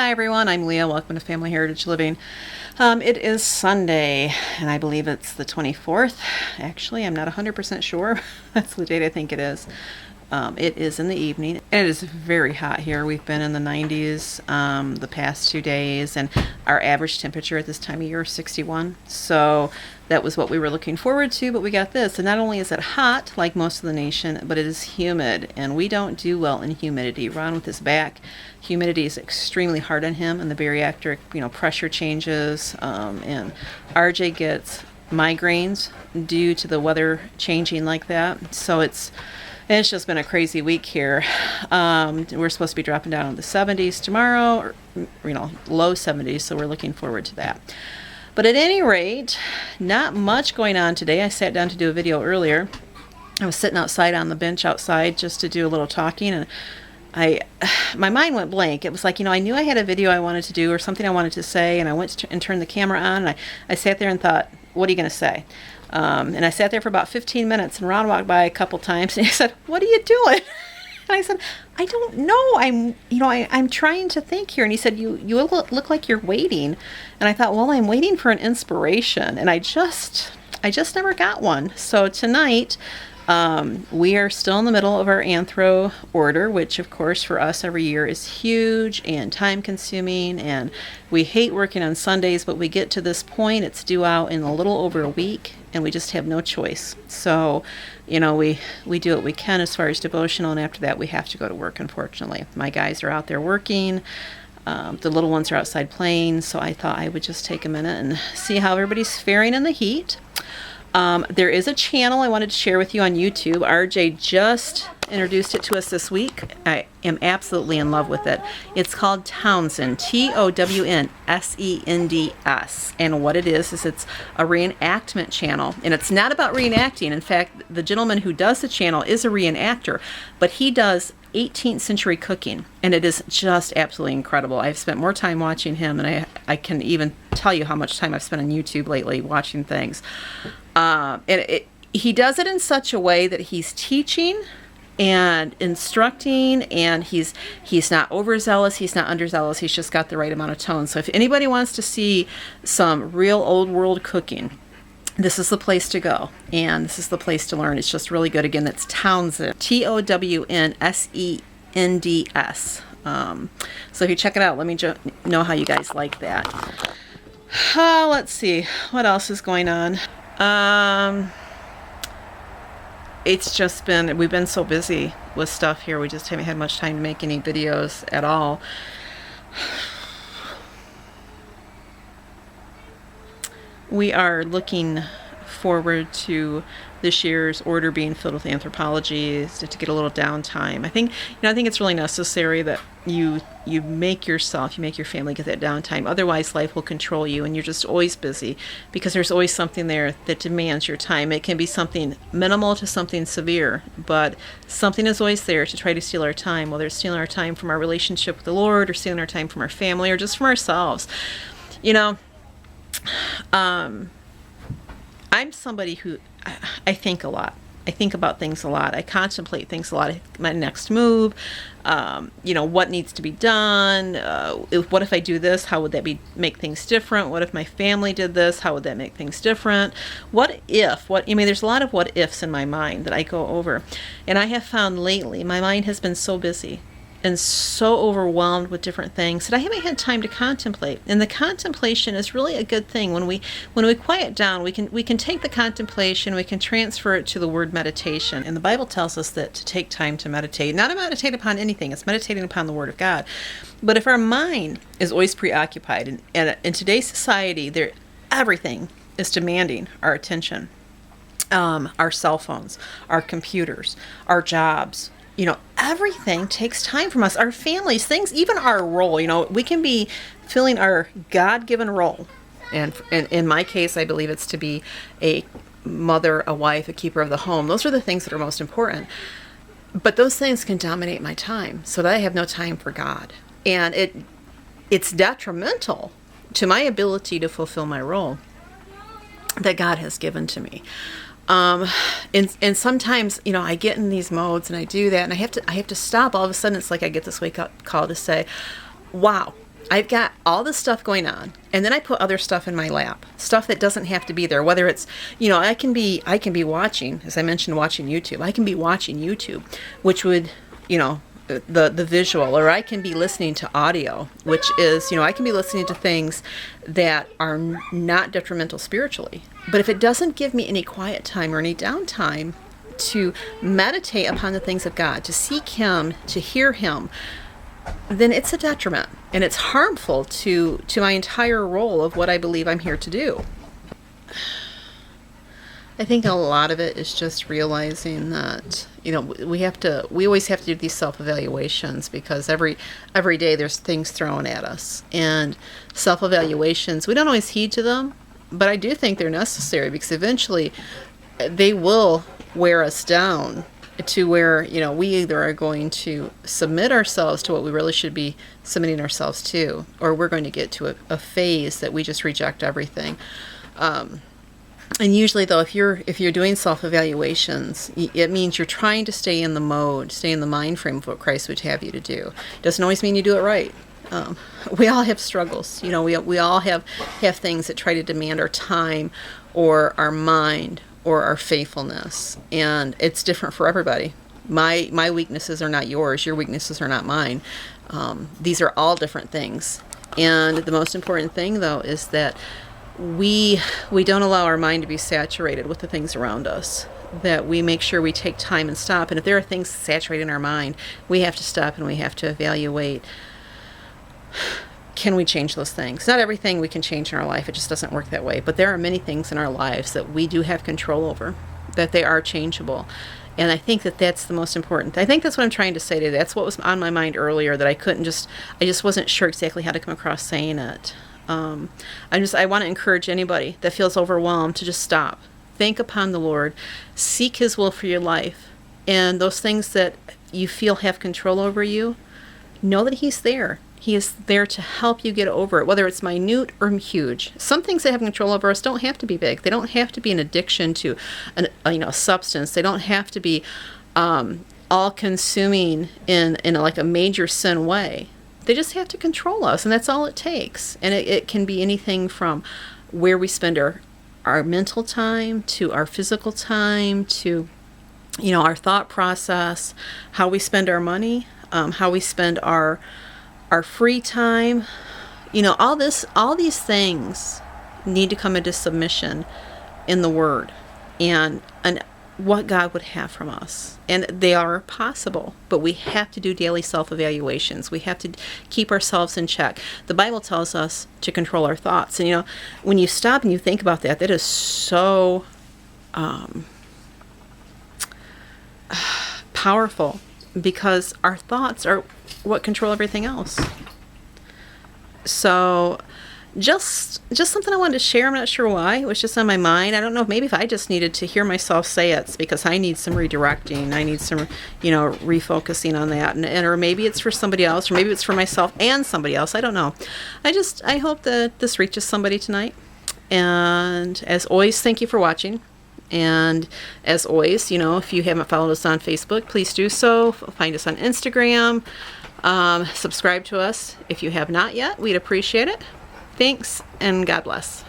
Hi everyone, I'm Leah. Welcome to Family Heritage Living. It is Sunday, and I believe it's the 24th. Actually, I'm not 100% sure. That's the date I think it is. It is in the evening. It is very hot here. We've been in the 90s the past 2 days, and our average temperature at this time of year is 61. So that was what we were looking forward to, but we got this. And not only is it hot, like most of the nation, but it is humid, and we don't do well in humidity. Ron with his back, humidity is extremely hard on him, and the bariatric, pressure changes, and RJ gets migraines due to the weather changing like that. So it's just been a crazy week here. We're supposed to be dropping down in the 70s tomorrow, or, low 70s, so we're looking forward to that. But at any rate, not much going on today. I sat down to do a video earlier. I was sitting outside on the bench outside just to do a little talking, and my mind went blank. It was like, I knew I had a video I wanted to do or something I wanted to say, and I went and turned the camera on, and I sat there and thought, what are you going to say? And I sat there for about 15 minutes, and Ron walked by a couple times, and he said, "What are you doing?" And I said, "I don't know. I'm trying to think here." And he said, "You look like you're waiting." And I thought, well, I'm waiting for an inspiration, and I just never got one. So tonight, we are still in the middle of our anthro order, which of course for us every year is huge and time consuming, and we hate working on Sundays, but we get to this point, it's due out in a little over a week, and we just have no choice. So, we do what we can as far as devotional, and after that we have to go to work, unfortunately. My guys are out there working. The little ones are outside playing, so I thought I would just take a minute and see how everybody's faring in the heat. There is a channel I wanted to share with you on YouTube. RJ just introduced it to us this week. I am absolutely in love with it. It's called Townsend, Townsends. And what it is it's a reenactment channel. And it's not about reenacting. In fact, the gentleman who does the channel is a reenactor, but he does 18th century cooking, and it is just absolutely incredible. I've spent more time watching him than I can even tell you how much time I've spent on YouTube lately watching things. He does it in such a way that he's teaching and instructing, and he's not overzealous, he's not underzealous, he's just got the right amount of tone. So if anybody wants to see some real old world cooking, this is the place to go, and this is the place to learn. It's just really good. Again, that's Townsend, Townsends. So if you check it out, let me know how you guys like that. Let's see, what else is going on? It's just we've been so busy with stuff here, we just haven't had much time to make any videos at all. We are looking forward to this year's order being filled with anthropology, to get a little downtime. I think it's really necessary that you make your family get that downtime. Otherwise, life will control you, and you're just always busy because there's always something there that demands your time. It can be something minimal to something severe, but something is always there to try to steal our time, whether it's stealing our time from our relationship with the Lord, or stealing our time from our family, or just from ourselves. I'm somebody who I think a lot. I think about things a lot. I contemplate things a lot. My next move, what needs to be done. What if I do this? How would that make things different? What if my family did this? How would that make things different? There's a lot of what ifs in my mind that I go over. And I have found lately, my mind has been so busy and so overwhelmed with different things that I haven't had time to contemplate. And the contemplation is really a good thing. When we quiet down, we can take the contemplation, we can transfer it to the word meditation. And the Bible tells us that to take time to meditate, not to meditate upon anything, it's meditating upon the Word of God. But if our mind is always preoccupied, and in today's society, everything is demanding our attention. Our cell phones, our computers, our jobs, everything takes time from us, our families, things, even our role. We can be filling our God-given role. And in my case, I believe it's to be a mother, a wife, a keeper of the home. Those are the things that are most important. But those things can dominate my time so that I have no time for God. And it's detrimental to my ability to fulfill my role that God has given to me. And sometimes, I get in these modes and I do that, and I have to stop. All of a sudden, it's like I get this wake up call to say, wow, I've got all this stuff going on, and then I put other stuff in my lap, stuff that doesn't have to be there. Whether it's, I can be watching, as I mentioned, watching YouTube. I can be watching YouTube, which would, the visual, or I can be listening to audio, which is, I can be listening to things that are not detrimental spiritually. But if it doesn't give me any quiet time or any downtime to meditate upon the things of God, to seek Him, to hear Him, then it's a detriment, and it's harmful to my entire role of what I believe I'm here to do. I think a lot of it is just realizing that, we always have to do these self-evaluations, because every day there's things thrown at us, and self-evaluations, we don't always heed to them, but I do think they're necessary, because eventually they will wear us down to where, we either are going to submit ourselves to what we really should be submitting ourselves to, or we're going to get to a phase that we just reject everything. And usually, though, if you're doing self-evaluations, it means you're trying to stay in the mind frame of what Christ would have you to do. Doesn't always mean you do it right. We all have struggles. We all have things that try to demand our time or our mind or our faithfulness, and it's different for everybody. My weaknesses are not yours. Your weaknesses are not mine. These are all different things, and the most important thing, though, is that we don't allow our mind to be saturated with the things around us. That we make sure we take time and stop, and if there are things saturated in our mind, we have to stop and we have to evaluate. Can we change those things? Not everything we can change in our life. It just doesn't work that way. But there are many things in our lives that we do have control over, that they are changeable. And I think that that's the most important. I think that's what I'm trying to say today. That's what was on my mind earlier, that I just wasn't sure exactly how to come across saying it. I want to encourage anybody that feels overwhelmed to just stop. Think upon the Lord. Seek His will for your life. And those things that you feel have control over you, know that He's there. He is there to help you get over it, whether it's minute or huge. Some things that have control over us don't have to be big. They don't have to be an addiction to a substance. They don't have to be all-consuming in like a major sin way. They just have to control us, and that's all it takes. And it can be anything from where we spend our mental time, to our physical time, to our thought process, how we spend our money, how we spend our free time. All these things need to come into submission in the Word and what God would have from us. And they are possible, but we have to do daily self-evaluations. We have to keep ourselves in check. The Bible tells us to control our thoughts. And when you stop and you think about that, that is so powerful, because our thoughts are what control everything else. So just something I wanted to share. I'm not sure why. It was just on my mind. I don't know, maybe if I just needed to hear myself say it, it's because I need some redirecting. I need some, refocusing on that. And or maybe it's for somebody else, or maybe it's for myself and somebody else. I don't know. I hope that this reaches somebody tonight. And as always, thank you for watching. And as always, if you haven't followed us on Facebook, please do so. Find us on Instagram. Subscribe to us if you have not yet. We'd appreciate it. Thanks, and God bless.